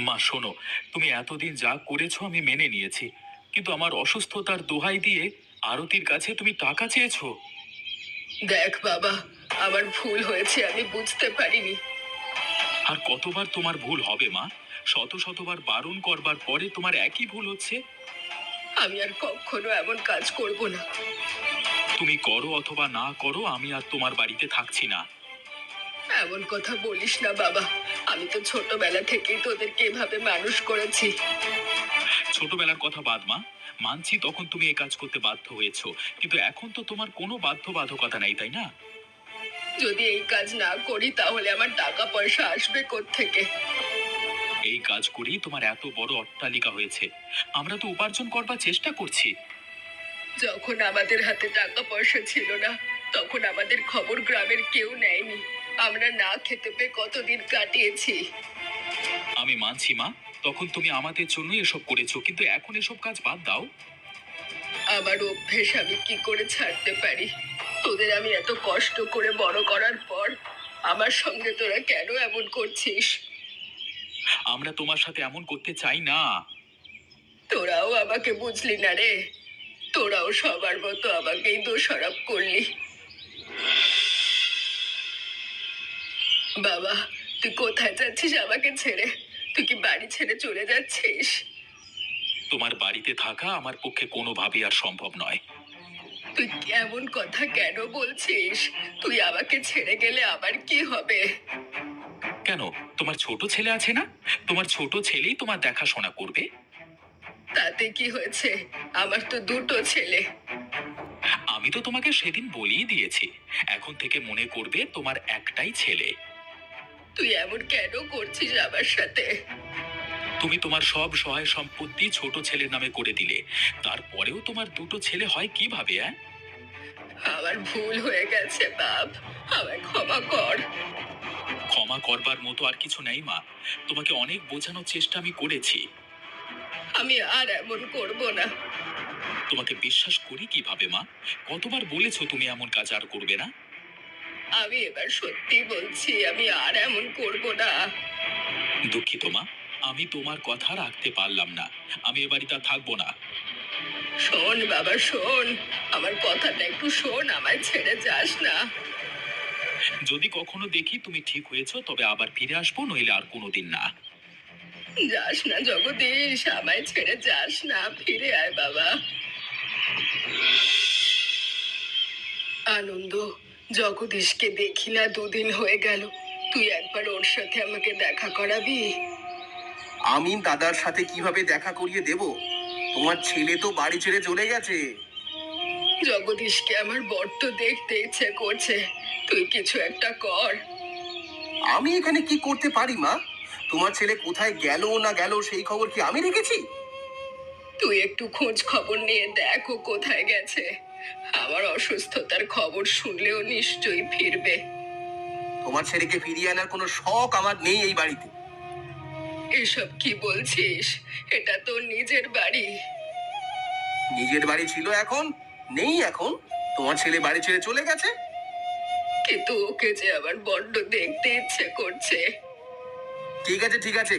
মা শোনো, তুমি এতদিন যা করেছো আমি মেনে নিয়েছি, কিন্তু আমার অসুস্থতার দোহাই দিয়ে আরতির কাছে তুমি টাকা চেয়েছো। দেখ বাবা, আমার ভুল হয়েছে, আমি বুঝতে পারিনি। আর কতবার তোমার ভুল হবে মা? শত শতবার বারণ করবার পরে তোমার একই ভুল হচ্ছে। আমি আর কখনো এমন কাজ করব না। তুমি করো অথবা না করো, আমি আর তোমার বাড়িতে থাকছি না। এমন কথা বলিস না বাবা। আমি তো ছোটবেলা থেকেই তোদেরকে এভাবে মানুষ করেছি। ছোটবেলার কথা বাদ মা, মানছি তখন তুমি এ কাজ করতে বাধ্য হয়েছো, কিন্তু এখন তো তোমার কোনো বাধ্যবাধকতা নেই, তাই না? যদি এই কাজ না করি তাহলে আমার টাকা পয়সা আসবে কোত্থেকে? এই কাজ করেই তোমার এত বড় অট্টালিকা হয়েছে। আমরা তো উপার্জন করবার চেষ্টা করছি। যখন আমাদের হাতে টাকা পয়সা ছিল না, তখন আমাদের খবর গ্রামের কেউ নেয়নি। আমরা না খেতে পেয়ে কতদিন কাটিয়েছি। আমি মানছি মা, তখন তুমি আমাদের জন্য এসব করেছো, কিন্তু এখন এসব কাজ বাদ দাও। আমার অভ্যেস আমি কি করে ছাড়তে পারি? তোদের আমি এত কষ্ট করে বড় করার পর আমার সঙ্গে তোরা কেন এমন করছিস? আমরা তোমার সাথে এমন করতে চাই না। তোরাও আমাকে বুঝলি না রে। তোরাও সবার মতো আমাকেই দোষারোপ করলি। বাবা, তুই কোথায় যাচ্ছিস আমাকে ছেড়ে? তুই কি বাড়ি ছেড়ে চলে যাচ্ছিস? তোমার বাড়িতে থাকা আমার পক্ষে কোনোভাবেই আর সম্ভব নয়। তুই এমন কথা কেন বলছিস? তুই আমাকে ছেড়ে গেলে আমার কি হবে? কেন? তোমার ছোট ছেলে আছে না? তোমার ছোট ছেলেই তোমার দেখাশোনা করবে। তাতে কি হয়েছে? আমার তো দুটো ছেলে। আমি তো তোমাকে সেদিন বলেই দিয়েছি, এখন থেকে মনে করবে তোমার একটাই ছেলে। তুই এমন কেন করছিস আমার সাথে? তুমি তোমার সব সহায় সম্পত্তি ছোট ছেলের নামে করে দিলে, তারপরেও তোমার দুটো ছেলে হয় কিভাবে? আমার ভুল হয়ে গেছে বাপ, আমায় ক্ষমা কর। ক্ষমা করবার মতো আর কিছু নেই মা, তোমাকে অনেক বোঝানোর চেষ্টা আমি করেছি। আমি আর এমন করব না। তোমাকে বিশ্বাস করি কিভাবে মা? কতবার বলেছো তুমি এমন কাজ আর করবে না? আমি এবার সত্যি বলছি, আমি আর এমন করব না। দুঃখিত মা, আমি তোমার কথা রাখতে পারলাম না। আমি এ বাড়িতে আর থাকবো না। শোন বাবা, শোন, আমার কথাটা একটু শোন, আমায় ছেড়ে যাস না। যদি কখনো দেখি তুমি ঠিক হয়েছো, তবে আবার ফিরে আসবো, নইলে আর কোনোদিন না। যাস না জগদীশ, আমায় ছেড়ে যাস না, ফিরে আয় বাবা। আনন্দ, জগদীশকে দেখি না, দুদিন হয়ে গেল। তুই একবার ওর সাথে আমাকে দেখা করাবি? আমি দাদার সাথে কিভাবে দেখা করিয়ে দেব? তোমার ছেলে তো বাড়ি ছেড়ে চলে গেছে। জগদীশকে আমার বড্ড দেখতে ইচ্ছে করছে। তুই কিছু একটা কর। আমি এখানে কি করতে পারি মা? তোমার ছেলে কোথায় গেল না গেল সেই খবর কি আমি রেখেছি? তুই একটু খোঁজ খবর নিয়ে দেখ ও কোথায় গেছে। আমার অসুস্থতার খবর শুনলেও নিশ্চয়ই ফিরবে। তোমার ছেলেকে ফিরিয়ে আনার কোনো শখ আমার নেই এই বাড়িতে। এসব কি বলছিস? এটা তোর নিজের বাড়ি। নিজের বাড়ি ছিল, এখন নেই। এখন তোমার ছেলে বাড়ি ছেড়ে চলে গেছে। কিন্তু ওকে যে আমার বড্ড দেখতে ইচ্ছে করছে। ঠিক আছে ঠিক আছে,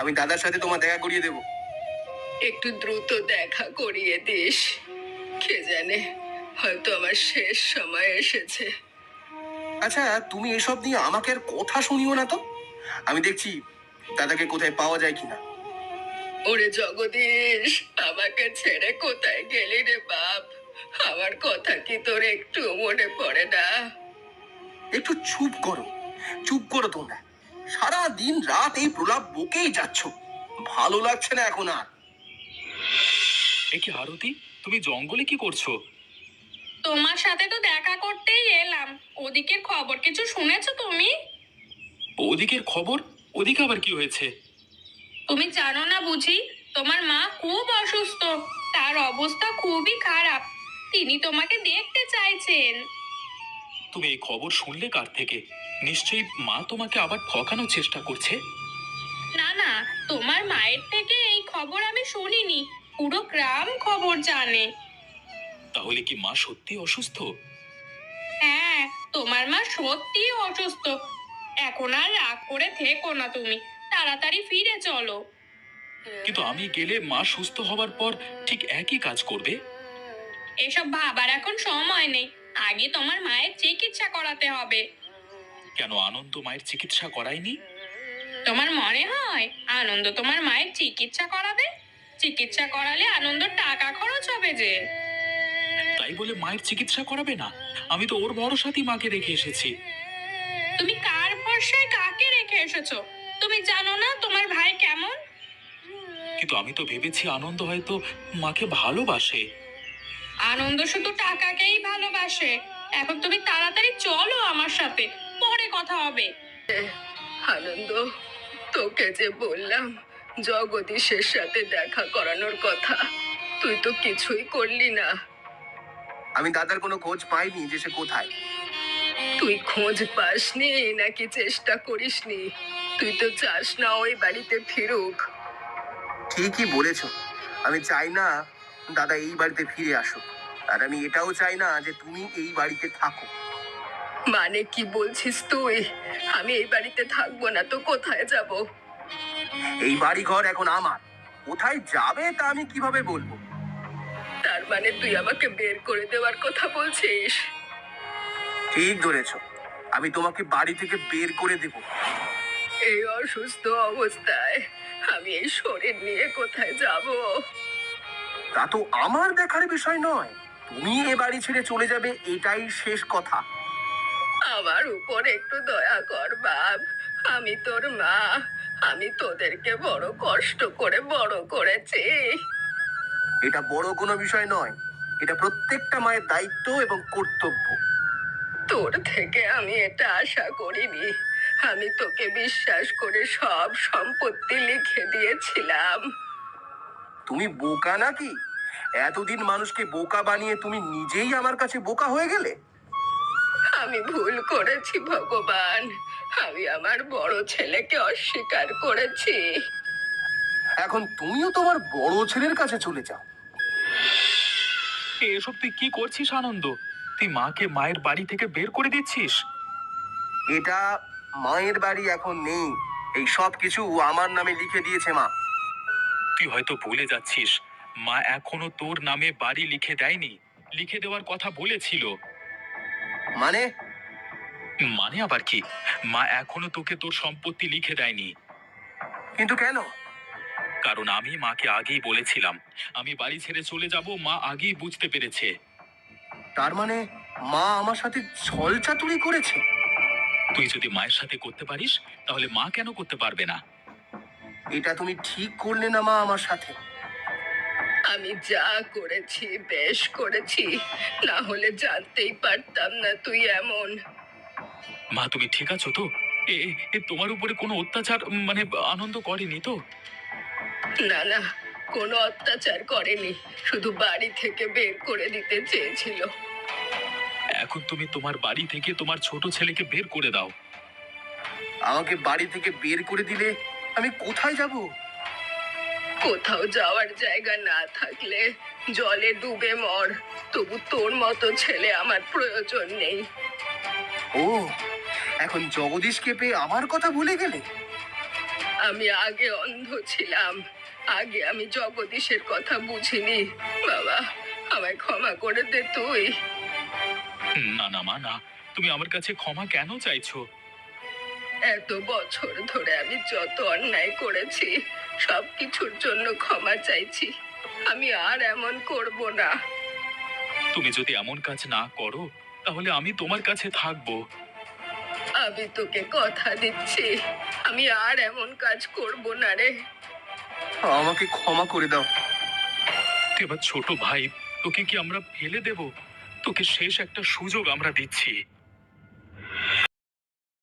আমি দাদার সাথে তোমার দেখা করিয়ে দেবো। একটু দ্রুত দেখা করিয়ে দিস। কে জানে, হয়তো আমার শেষ সময় এসেছে। আচ্ছা, তুমি এসব নিয়ে আমাকে আর কথা শুনিও না তো। আমি দেখছি দাদাকে কোথায় পাওয়া যায় কিনা। ওরে জগদীশ, আমাকে ছেড়ে কোথায় গেলি রে বাপ? আমার কথা কি তোর একটু মনে পড়ে না? একটু চুপ করো, চুপ করো তোমরা। সারা দিন রাত এই প্রলাপ বকেই যাচ্ছ, ভালো লাগছে না এখন আর। এ কি আরতি, তুমি জঙ্গলে কি করছো? তোমার সাথে তো দেখা করতেই এলাম। ওদিকের খবর কিছু শুনেছো তুমি? ওদিকের খবর? ওদিকে আবার কি হয়েছে? তুমি জানো না বুঝি? তোমার মা খুব অসুস্থ, তার অবস্থা খুবই খারাপ। তিনি তোমাকে দেখতে চাইছেন। তুমি এই খবর শুনলে কার থেকে? নিশ্চয়ই মা তোমাকে আবার ঠকানোর চেষ্টা করছে। না না, তোমার মায়ের থেকে এই খবর আমি শুনিনি, পুরো গ্রাম খবর জানে। তাহলে কি মা সত্যি অসুস্থ? হ্যাঁ, তোমার মা সত্যিই অসুস্থ। এখন আর রাগ করে থেকো না তুমি, তাড়াতাড়ি ফিরে চলো। কিন্তু আমি গেলে মা সুস্থ হবার পর ঠিক একই কাজ করবে। এসব ভাবার এখন সময় নেই, আগে তোমার মায়ের চিকিৎসা করাতে হবে। কেন আনন্দ মায়ের চিকিৎসা করায়নি? তোমার মনে হয় আনন্দ তোমার মায়ের চিকিৎসা করাবে? চিকিৎসা করালে আনন্দ টাকা খরচ হবে যে। তাই বলে মায়ের চিকিৎসা করাবে না? আমি তো ওর ভরসাতেই মাকে রেখে এসেছি। তুমি কার ভরসায় কাকে রেখে এসেছো? তুমি জানো না তোমার ভাই কেমন? কিন্তু আমি তো ভেবেছি আনন্দ হয়তো মাকে ভালোবাসে। আনন্দ শুধু টাকাকেই ভালোবাসে। এখন তুমি তাড়াতাড়ি চলো আমার সাথে, পরে কথা হবে। আনন্দ, তোকে যে বললাম জগদীশের সাথে দেখা করানোর কথা, তুই তো কিছুই করলি না। আমি দাদার কোনো খোঁজ পাইনি যে সে কোথায়। তুই খোঁজ পাসনি নাকি চেষ্টা করিসনি? তুই তো চাস না ওই বাড়িতে ফিরুক। ঠিকই বলেছো, আমি চাই না দাদা এই বাড়িতে ফিরে আসুক, আর আমি এটাও চাই না যে তুমি এই বাড়িতে থাকো। মানে কি বলছিস তুই? আমি এই বাড়িতে থাকবো না তো কোথায় যাব? এই বাড়ি ঘর এখন আমার, কোথায় যাবে তা আমি কিভাবে বলবো? তার মানে তুই আমাকে বের করে দেওয়ার কথা বলছিস? ঠিক ধরেছো, আমি তোমাকে বাড়ি থেকে বের করে দেব। এই অসুস্থ অবস্থায় আমি এই শরীর নিয়ে কোথায় যাব? তা তো আমার দেখার বিষয় নয়, তুমি এ বাড়ি ছেড়ে চলে যাবে এটাই শেষ কথা। আমার উপর একটু দয়া কর বাপ, আমি তোর মা। আমি তোদেরকে বড় কষ্ট করে বড় করেছি। এটা বড় কোনো বিষয় নয়, এটা প্রত্যেকটা মায়ের দায়িত্ব এবং কর্তব্য। তোর থেকে আমি এটা আশা করিনি। আমি তোকে বিশ্বাস করে সব সম্পত্তি লিখে দিয়েছিলাম। তুমি বোকা নাকি? এতদিন মানুষকে বোকা বানিয়ে তুমি নিজেই আমার কাছে বোকা হয়ে গেলে। আমি ভুল করেছি ভগবান। আমি আমার বড় ছেলেকে অস্বীকার করেছি। এখন তুমিও তোমার বড় ছেলের কাছে চলে যাও। এসব তুই কি করছিস আনন্দ? তুই মাকে মায়ের বাড়ি থেকে বের করে দিচ্ছিস? এটা মায়ের বাড়ি এখন নেই, এই সব কিছু আমার নামে লিখে দিয়েছে মা। তুই হয়তো ভুলে যাচ্ছিস, মা এখনো তোর নামে বাড়ি লিখে দেয়নি। লিখে দেওয়ার কথা বলেছিল। মানে? মানে আবার কি? মা এখনো তোকে তোর সম্পত্তি লিখে দেয়নি। কিন্তু কেন? কারণ আমি মাকে আগেই বলেছিলাম আমি বাড়ি ছেড়ে চলে যাব। মা আগেই বুঝতে পেরেছে। তার মানে মা আমার সাথে ছল চাতুরি করেছে? তুই যদি মায়ের সাথে করতে পারিস তাহলে মা কেন করতে পারবে না? এটা তুমি ঠিক করলে না মা আমার সাথে। আমি যা করেছি বেশ করেছি, না হলে জানতেই পারতাম না তুই এমন। মা তুমি ঠিক আছো তো? এ এ তোমার উপরে কোনো অত্যাচার মানে আনন্দ করেনি তো? না না, কোনো অত্যাচার করেনি, শুধু বাড়ি থেকে বের করে দিতে চেয়েছিল। এখন তুমি তোমার বাড়ি থেকে তোমার ছোট ছেলেকে বের করে দাও। আমাকে বাড়ি থেকে বের করে দিলে আমি কোথায় যাব? কোথাও যাওয়ার জায়গা না থাকলে জলে ডুবে মর, তবু তোর মতো ছেলে আমার প্রয়োজন নেই। ও, এখন জগদীশকে পেয়ে আমার কথা ভুলে গেলে? আমি আগে অন্ধ ছিলাম, আগে আমি জগদীশের কথা বুঝিনি। বাবা, আমায় ক্ষমা করে দে তুই। না না মা না, তুমি আমার কাছে ক্ষমা কেন চাইছো? এত বছর ধরে আমি যত অন্যায় করেছি সবকিছুর জন্য ক্ষমা চাইছি। আমি আর এমন করব না। তুমি যদি এমন কাজ না করো তাহলে আমি তোমার কাছে থাকবো। আমি তোকে কথা দিচ্ছি, আমি আর এমন কাজ করব না রে। আমাকে ক্ষমা করে দাও। তুই এবার ছোট ভাই, তোকে কি আমরা ফেলে দেব? তোকে শেষ একটা সুযোগ আমরা দিচ্ছি।